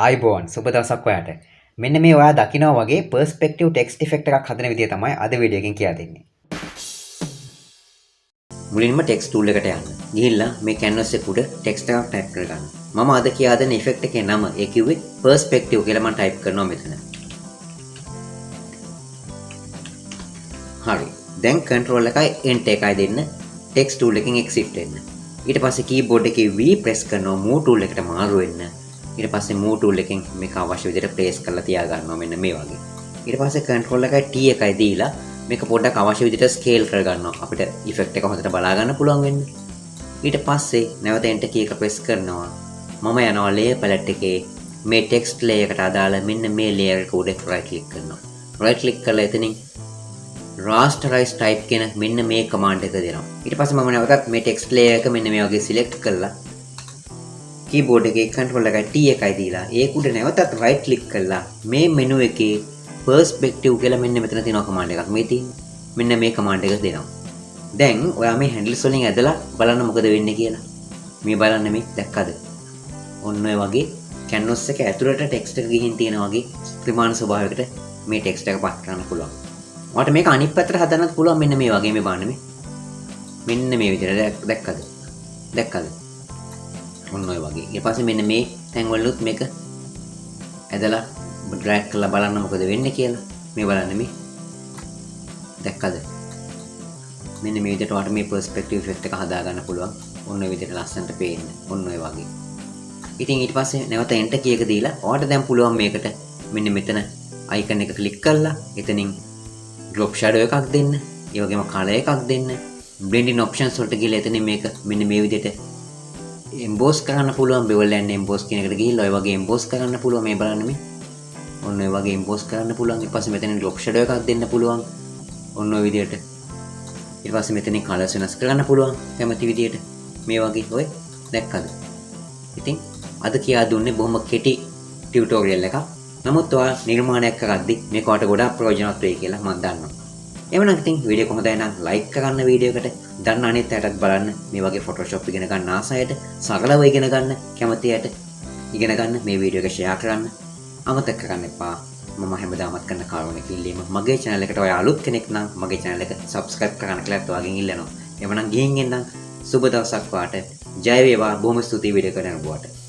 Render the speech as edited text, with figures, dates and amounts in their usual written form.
ආයිබෝන් සුබ දවසක් ඔයාට. මෙන්න මේ ඔයා දකිනවා වගේ පර්ස්පෙක්ටිව් ටෙක්ස්ට් ඉෆෙක්ට් එකක් හදන විදිය තමයි අද වීඩියෝ එකෙන් කියලා දෙන්නේ. මුලින්ම ටෙක්ස්ට් ටූල් එකට යන්න. ගිහිල්ලා මේ canvas එක උඩ ටෙක්ස්ට් එකක් ටයිප් කරගන්න. මම අද කියා දෙන ඉෆෙක්ට් එකේ නම ඒ කිව්වේ පර්ස්පෙක්ටිව් කියලා මම ටයිප් කරනවා මෙතන. හරි. දැන් control එකයි enter එකයි දෙන්න. ටෙක්ස්ට් ටූල් එකෙන් exit වෙන්න. ඊට පස්සේ keyboard එකේ V press කරනවා move tool එකට මාරු වෙන්න. ඊට පස්සේ move tool එකෙන් මේක අවශ්‍ය විදිහට place කරලා තියා ගන්නවා මෙන්න මේ වගේ. ඊට පස්සේ control එකයි T එකයි දීලා මේක පොඩ්ඩක් අවශ්‍ය විදිහට scale කරගන්නවා. අපිට effect එක හොඳට බලා ගන්න පුළුවන් වෙන්න. ඊට පස්සේ නැවත enter key එක press කරනවා. මම යනවා layer palette එකේ මේ text layer එකට අදාළ මෙන්න මේ layer එක උඩ right click කරනවා. right click කරලා එතනින් rasterize type කියන මෙන්න මේ command එක දෙනවා. ඊට පස්සේ මම නැවතත් මේ text layer එක මෙන්න මේ වගේ select කරලා keyboard එකේ control එකයි T එකයි දීලා ඒක උඩ නැවතත් right click කරලා මේ menu එකේ perspective කියලා මෙන්න මෙතන තියෙනවා command එකක්. මේ තියෙන්නේ. මෙන්න මේ command එක දෙනවා. දැන් ඔයා මේ handles වලින් ඇදලා බලන්න මොකද වෙන්නේ කියලා. මේ බලන්න මේ දැක්කද? ඔන්න ඔය වගේ canvas එක ඇතුළට text එක ගිහින් තියෙන වගේ ත්‍රිමාන ස්වභාවයකට මේ text එක පත් කරන්න පුළුවන්. ඔයාලට මේක අනිත් පැත්තට හදන්නත් පුළුවන් මෙන්න මේ වගේ මේ බලන්න මේ. මෙන්න මේ විදිහට දැක්කද? දැක්කද? ඔන්න ඔය වගේ. ඊට පස්සේ මෙන්න මේ තැන් වලුත් මේක ඇදලා ඩ්‍රැග් කරලා බලන්න මොකද වෙන්නේ කියලා. මේ බලන්න මේ. දැක්කද? මෙන්න මේ විදිහට ඔයාලට මේ perspective effect එක හදා ගන්න පුළුවන්. ඔන්න ඔය විදිහට ලස්සනට පේන්න. ඔන්න ඔය වගේ. ඉතින් ඊට පස්සේ නැවත enter key එක දීලා ඔයාලට දැන් පුළුවන් මේකට මෙන්න මෙතන icon එක click කරලා එතනින් drop shadow එකක් දෙන්න. ඒ වගේම color එකක් දෙන්න. blending options වලට ගිහලා එතනින් මේක මෙන්න මේ විදිහට emboss කරන්න පුළුවන්. bevel and emboss කියන එකට ගිහිල්ලා ඔය වගේ emboss කරන්න පුළුවන්. මේ බලන්න මේ. ඔන්න ඔය වගේ emboss කරන්න පුළුවන්. ඊට පස්සේ මෙතනින් drop shadow එකක් දෙන්න පුළුවන්. ඔන්න ඔය විදිහට. ඊට පස්සේ මෙතනින් colors වෙනස් කරන්න පුළුවන්. කැමති විදිහට. මේ වගේ ඔය දැක්කද? ඉතින් අද කියා දුන්නේ බොහොම කෙටි ටියුටෝරියල් එකක්. නමුත් ඔයා නිර්මාණයක් කරද්දී මේක ඔයාලට ගොඩාක් ප්‍රයෝජනවත් වෙයි කියලා මම දන්නවා. එවනම් ඉතින් වීඩියෝ එක හොඳයි නම් ලයික් කරන්න වීඩියෝ එකට. දන්න අනිත් අයටත් බලන්න මේ වගේ Photoshop ඉගෙන ගන්න ආසයට සරලව ඉගෙන ගන්න කැමති අයට ඉගෙන ගන්න මේ වීඩියෝ එක share කරන්න. අමතක කරන්න එපා. මම හැමදාමත් කරන කාර්යයක් ඉල්ලීම මගේ channel එකට ඔයා අලුත් කෙනෙක් නම් මගේ channel එක subscribe කරන්න කියලා ඔයාගෙන් ඉල්ලනවා. එවනම් ගිහින් එන්නම් සුබ දවසක් වාට. ජය වේවා. බොහොම ස්තුතියි වීඩියෝ එක කරන ඔබට.